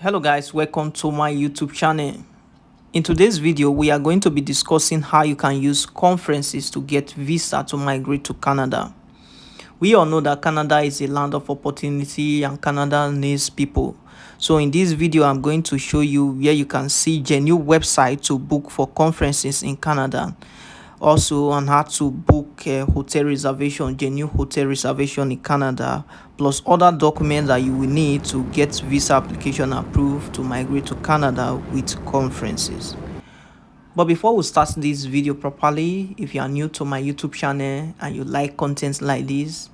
Hello guys, welcome to my YouTube channel. In today's video, we are going to be discussing how you can use conferences to get visa to migrate to Canada. We all know that Canada is a land of opportunity and Canada needs people. So in this video, I'm going to show you where you can see genuine website to book for conferences in Canada. Also on how to book a hotel reservation, genuine hotel reservation in Canada, plus other documents that you will need to get visa application approved to migrate to Canada with conferences. But before we start this video properly, if you are new to my YouTube channel and you like content like this,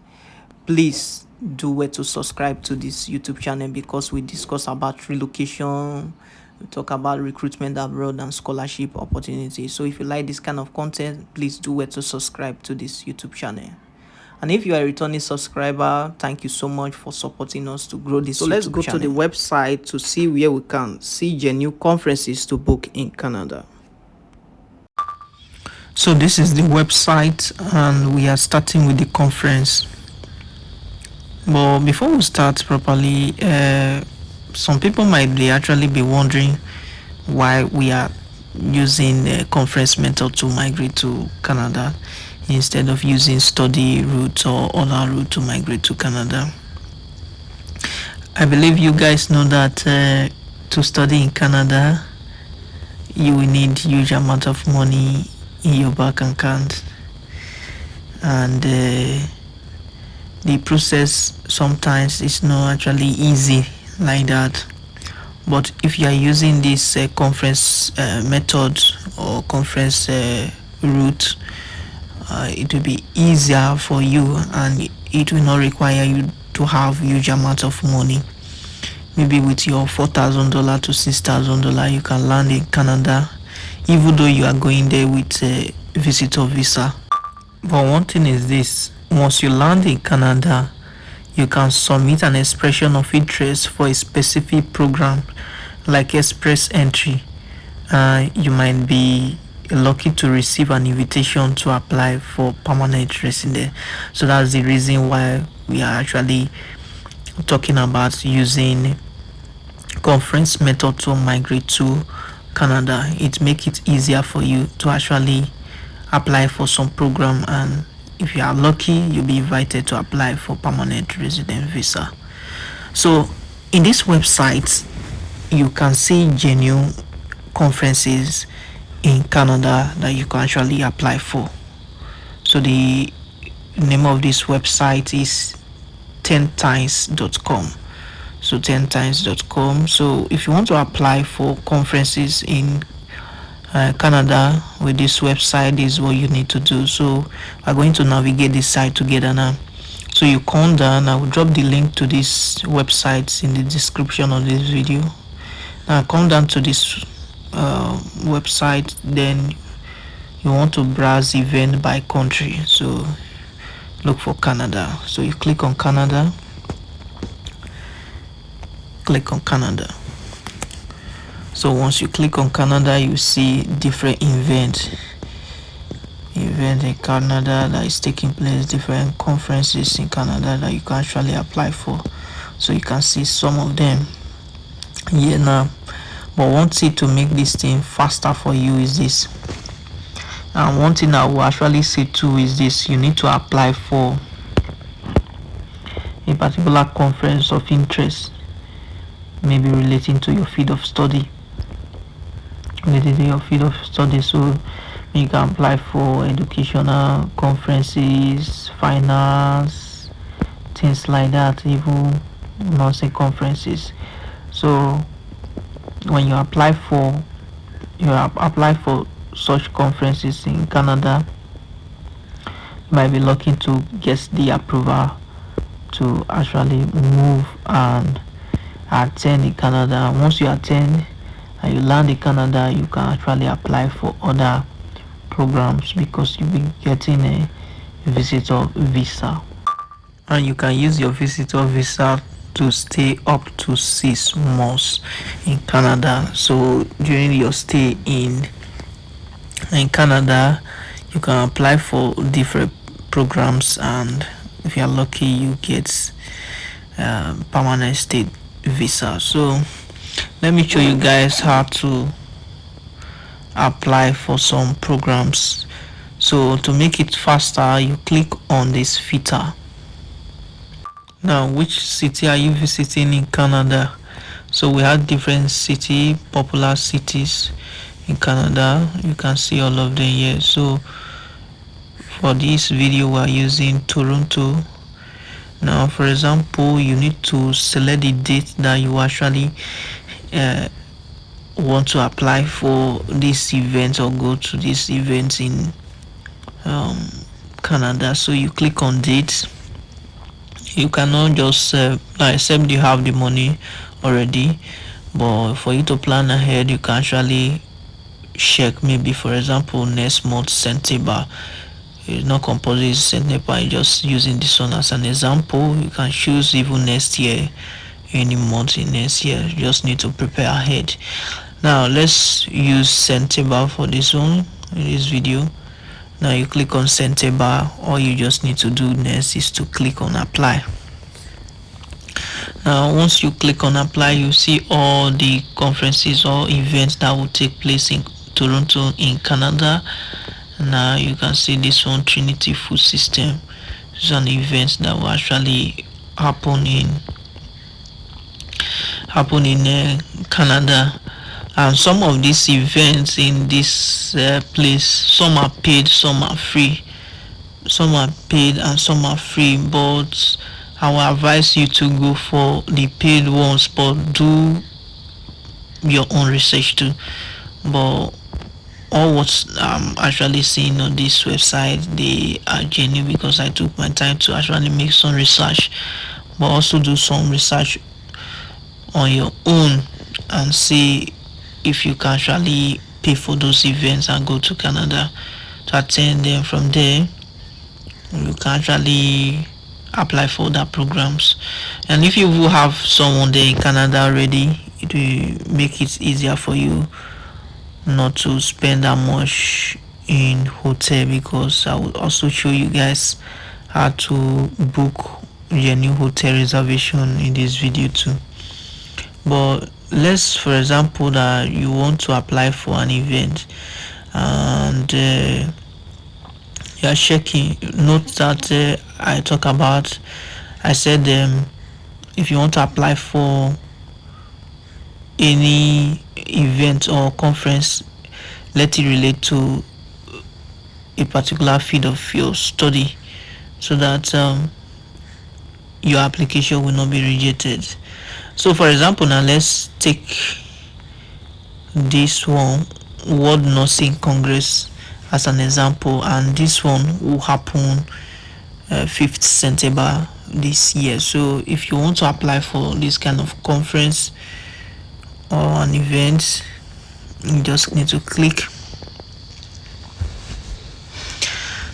please do where to subscribe to this YouTube channel because we discuss about relocation, we talk about recruitment abroad and scholarship opportunities. So if you like this kind of content, please do where to subscribe to this YouTube channel. And if you are a returning subscriber, thank you so much for supporting us to grow this YouTube channel. So let's go to the website to see where we can see genuine conferences to book in Canada. So this is the website and we are starting with the conference. But before we start properly, some people might actually be wondering why we are using the conference method to migrate to Canada instead of using study route or other route to migrate to Canada. I believe you guys know that to study in Canada, you will need huge amount of money in your bank account, and the process sometimes is not actually easy like that. But if you are using this conference method or conference route, it will be easier for you and it will not require you to have huge amount of money. Maybe with your $4,000 to $6,000 you can land in Canada, even though you are going there with a visitor visa. But one thing is this: once you land in Canada, you can submit an expression of interest for a specific program like express entry. You might be lucky to receive an invitation to apply for permanent resident. So that's the reason why we are actually talking about using conference method to migrate to Canada. It makes it easier for you to actually apply for some program, and if you are lucky, you'll be invited to apply for permanent resident visa. So in this website, you can see genuine conferences in Canada that you can actually apply for. So the name of this website is 10times.com. So 10times.com. So if you want to apply for conferences in Canada with this website, is what you need to do. So we're going to navigate this site together now. So you come down, I will drop the link to this website in the description of this video. Now come down to this website, then you want to browse event by country. So look for Canada. So you click on Canada, So once you click on Canada, you see different event in Canada that is taking place, different conferences in Canada that you can actually apply for. So you can see some of them here now. But one thing to make this thing faster for you is this. And one thing I will actually say too is this: you need to apply for a particular conference of interest, maybe relating to your field of study. So you can apply for educational conferences, finance, things like that, even nursing conferences. So when you apply for such conferences in Canada, you might be lucky to get the approval to actually move and attend in Canada. Once you attend and you land in Canada, you can actually apply for other programs because you'll be getting a visitor visa, and you can use your visitor visa to stay up to 6 months in Canada. So during your stay in Canada, you can apply for different programs, and if you are lucky, you get permanent state visa. So let me show you guys how to apply for some programs. So to make it faster, you click on this filter. Now, which city are you visiting in Canada? So we have different city, popular cities in Canada. You can see all of them here. So for this video, we are using Toronto. Now, for example, you need to select the date that you actually want to apply for this event or go to this event in Canada. So you click on dates. You cannot just except you have the money already, but for you to plan ahead, you can actually check, maybe for example next month September. It's not compulsory September, you're just using this one as an example. You can choose even next year, any month in next year. You just need to prepare ahead. Now let's use September for this one in this video. Now you click on September. All you just need to do next is to click on apply. Now once you click on apply, you see all the conferences or events that will take place in Toronto in Canada. Now you can see this one, Trinity Food System. This is an event that will actually happen in Canada. And some of these events in this place, some are paid, some are free. Some are paid and some are free, but I will advise you to go for the paid ones, but do your own research too. But all what I'm actually seeing on this website, they are genuine because I took my time to actually make some research, but also do some research on your own and see if you can actually pay for those events and go to Canada to attend them. From there you can actually apply for that programs, and if you will have someone there in Canada already, it will make it easier for you not to spend that much in hotel, because I will also show you guys how to book your new hotel reservation in this video too. But let's, for example, that you want to apply for an event and you are checking. Note that I said if you want to apply for any event or conference, let it relate to a particular field of your study, so that your application will not be rejected. So for example, now let's take this one, World Nursing Congress, as an example, and this one will happen 5th September this year. So if you want to apply for this kind of conference or an event, you just need to click.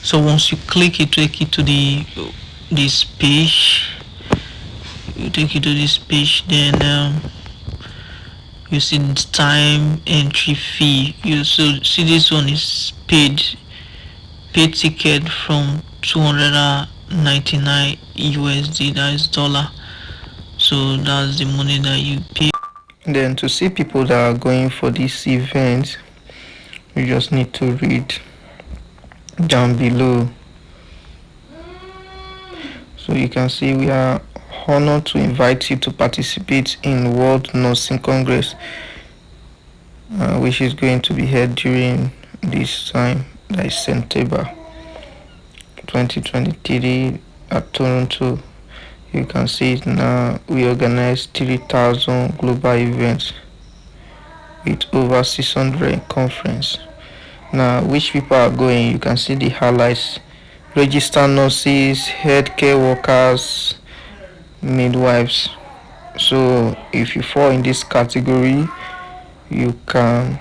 So once you click, it take you to this page. Then you see the time entry fee. You see this one is paid ticket from 299 USD, that is dollar. So that's the money that you pay. Then to see people that are going for this event, you just need to read down below. So you can see we are honored to invite you to participate in World Nursing Congress, which is going to be held during this time, that is September 2023 at Toronto. You can see it now. We organize 3,000 global events with over 600 conference. Now, which people are going? You can see the highlights: registered nurses, healthcare workers, midwives. So if you fall in this category, you can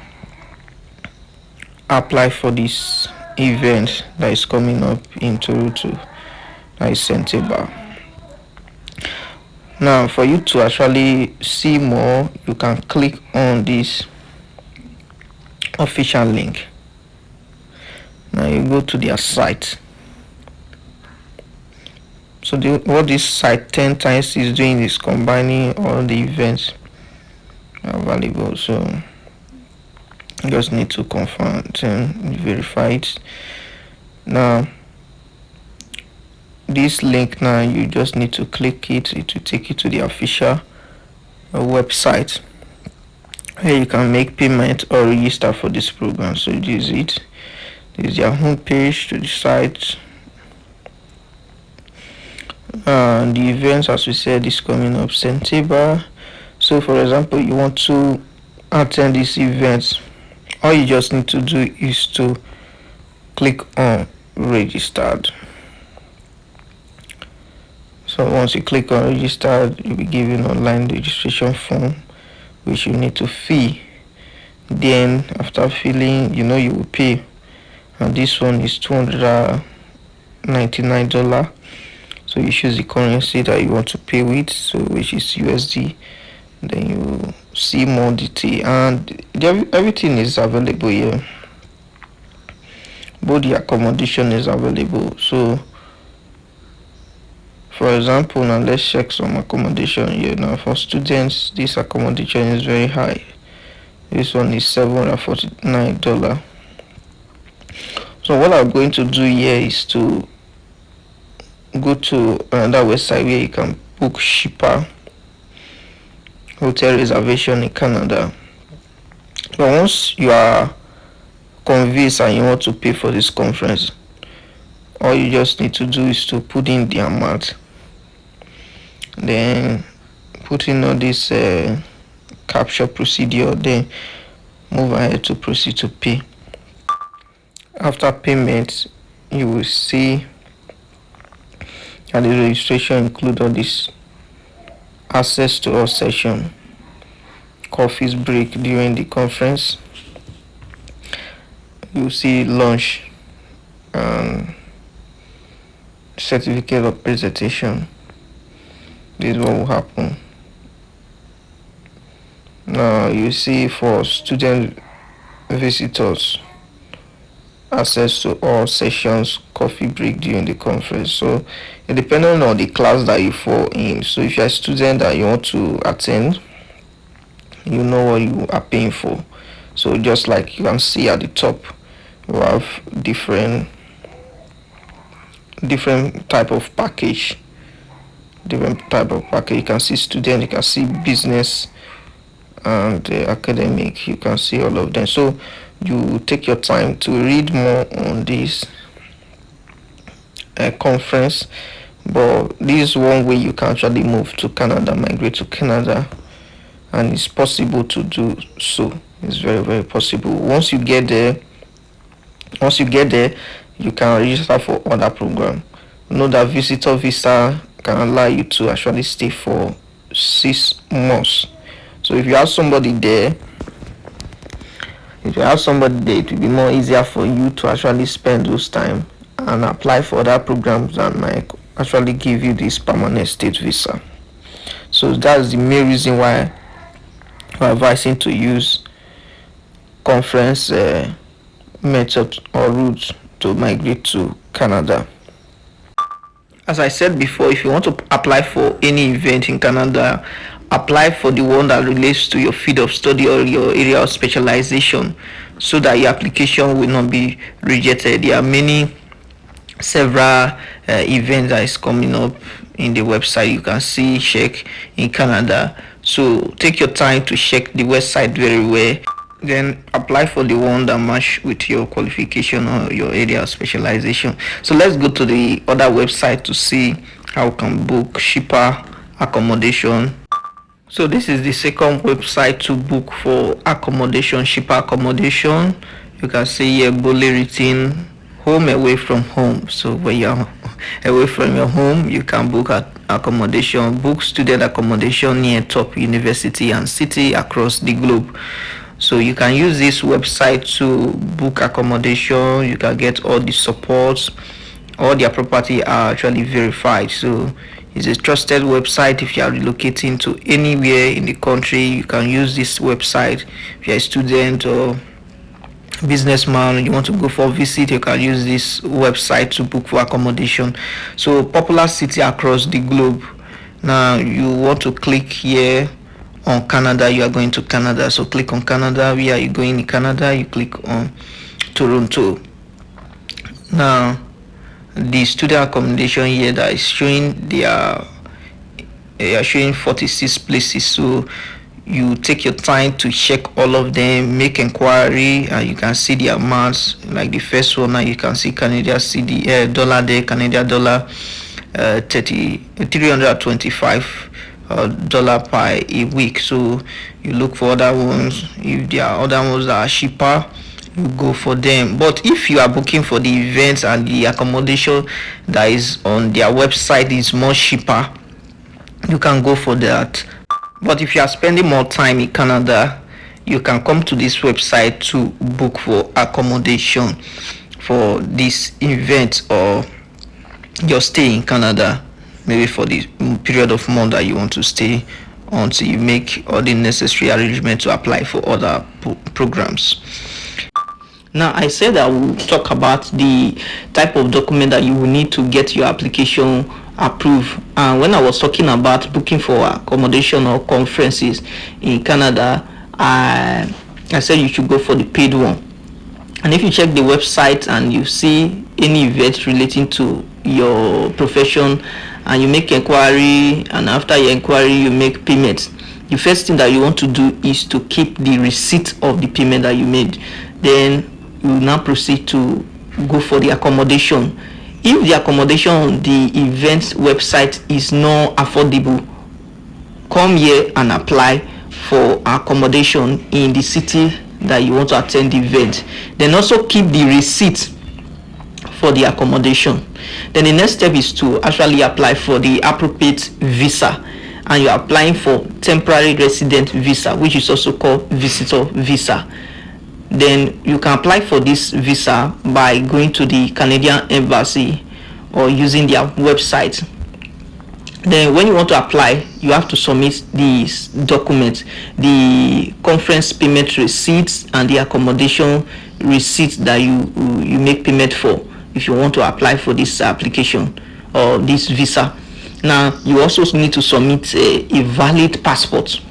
apply for this event that is coming up in Toronto, that is September. Now for you to actually see more, you can click on this official link. Now you go to their site. So what this site 10 times is doing is combining all the events available. So you just need to confirm and verify it. Now this link, now you just need to click it. It will take you to the official website where you can make payment or register for this program. So this is it. This is your home page to the site. The events, as we said, is coming up September. So for example, you want to attend this event, all you just need to do is to click on registered. So once you click on registered, you'll be given online registration form which you need to fill. Then after filling, you will pay, and this one is $299. So you choose the currency that you want to pay with, so which is USD. Then you see more detail, and everything is available here. Both the accommodation is available. So for example, now let's check some accommodation here. Now for students, this accommodation is very high. This one is $749. So what I'm going to do here is to go to another website where you can book cheaper hotel reservation in Canada. But once you are convinced and you want to pay for this conference, all you just need to do is to put in the amount, then put in all this capture procedure, then move ahead to proceed to pay. After payment, you will see that the registration include all this: access to all session, coffee break during the conference, you see lunch, and certificate of presentation. This is what will happen. Now you see for student visitors, access to all sessions, coffee break during the conference. So depending on the class that you fall in, so if you're a student that you want to attend, you know what you are paying for. So just like you can see at the top, you have different type of package. You can see student, you can see business, and academic. You can see all of them. So you take your time to read more on this conference. But this is one way you can actually move to Canada, migrate to Canada, and it's possible to do so. It's very, very possible. Once you get there, you can register for other program. Know that visitor visa can allow you to actually stay for 6 months. So if you have somebody there, it will be more easier for you to actually spend those time and apply for other programs that might actually give you this permanent state visa. So that's the main reason why we're advising to use conference method or route to migrate to Canada. As I said before, if you want to apply for any event in Canada, apply for the one that relates to your field of study or your area of specialization, so that your application will not be rejected. There are several events that is coming up in the website. You can see, check in Canada. So take your time to check the website very well, then apply for the one that match with your qualification or your area of specialization. So let's go to the other website to see how we can book cheaper accommodation. So this is the second website to book for accommodation, cheaper accommodation. You can see here boldly written, home away from home. So when you're away from your home, you can book accommodation, book student accommodation near top university and city across the globe. So you can use this website to book accommodation. You can get all the supports. All their property are actually verified. So it's a trusted website. If you are relocating to anywhere in the country, you can use this website. If you're a student or businessman, you want to go for a visit, you can use this website to book for accommodation. So popular city across the globe. Now you want to click here on Canada, you are going to Canada. So click on Canada. Where are you going in Canada? You click on Toronto. Now the student accommodation here that is showing, they are showing 46 places. So you take your time to check all of them, make inquiry, and you can see the amounts. Like the first one, now you can see Canadian CD dollar there, Canadian dollar 325 dollar per a week. So you look for other ones. If there are other ones that are cheaper, you go for them. But if you are booking for the events and the accommodation that is on their website is more cheaper, you can go for that. But if you are spending more time in Canada, you can come to this website to book for accommodation for this event or your stay in Canada, maybe for the period of month that you want to stay until you make all the necessary arrangements to apply for other programs. Now, I said I will talk about the type of document that you will need to get your application approved. And when I was talking about booking for accommodation or conferences in Canada, I said you should go for the paid one. And if you check the website and you see any event relating to your profession and you make inquiry, and after your inquiry you make payment, the first thing that you want to do is to keep the receipt of the payment that you made. Then you will now proceed to go for the accommodation. If the accommodation on the event website is not affordable, come here and apply for accommodation in the city that you want to attend the event. Then also keep the receipt for the accommodation. Then the next step is to actually apply for the appropriate visa, and you're applying for temporary resident visa, which is also called visitor visa. Then you can apply for this visa by going to the Canadian embassy or using their website. Then when you want to apply, you have to submit these documents: the conference payment receipts and the accommodation receipt that you make payment for if you want to apply for this application or this visa. Now you also need to submit a valid passport.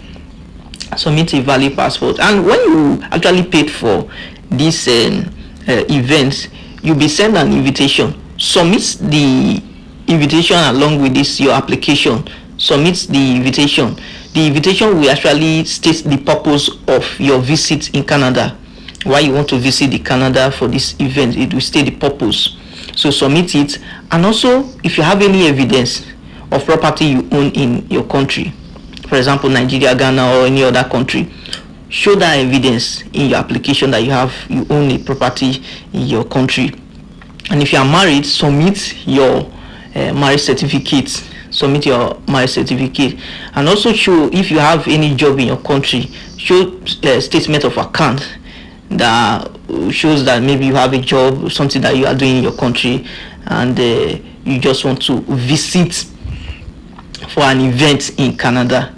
And when you actually paid for this event, you'll be sent an invitation. Submit the invitation along with this your application. Submit the invitation. The invitation will actually state the purpose of your visit in Canada, why you want to visit the Canada for this event. It will state the purpose, so submit it. And also, if you have any evidence of property you own in your country, for example Nigeria, Ghana, or any other country, show that evidence in your application that you own a property in your country. And if you are married, submit your marriage certificate. And also show, if you have any job in your country, show a statement of account that shows that maybe you have a job, something that you are doing in your country, and you just want to visit for an event in Canada.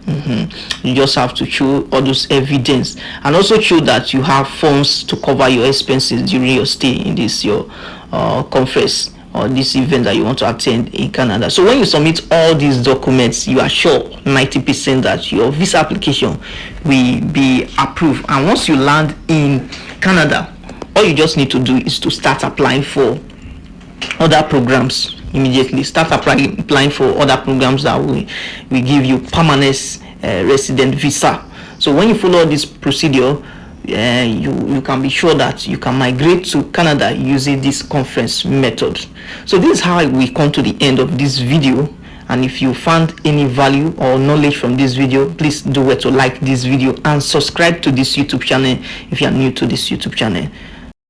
You just have to show all those evidence, and also show that you have funds to cover your expenses during your stay in this your conference or this event that you want to attend in Canada. So when you submit all these documents, you are sure 90% that your visa application will be approved. And once you land in Canada, all you just need to do is to start applying for other programs immediately. Start applying for other programs that will give you permanent resident visa. So when you follow this procedure, you can be sure that you can migrate to Canada using this conference method. So this is how we come to the end of this video. And if you found any value or knowledge from this video, please do well to like this video and subscribe to this YouTube channel if you are new to this YouTube channel.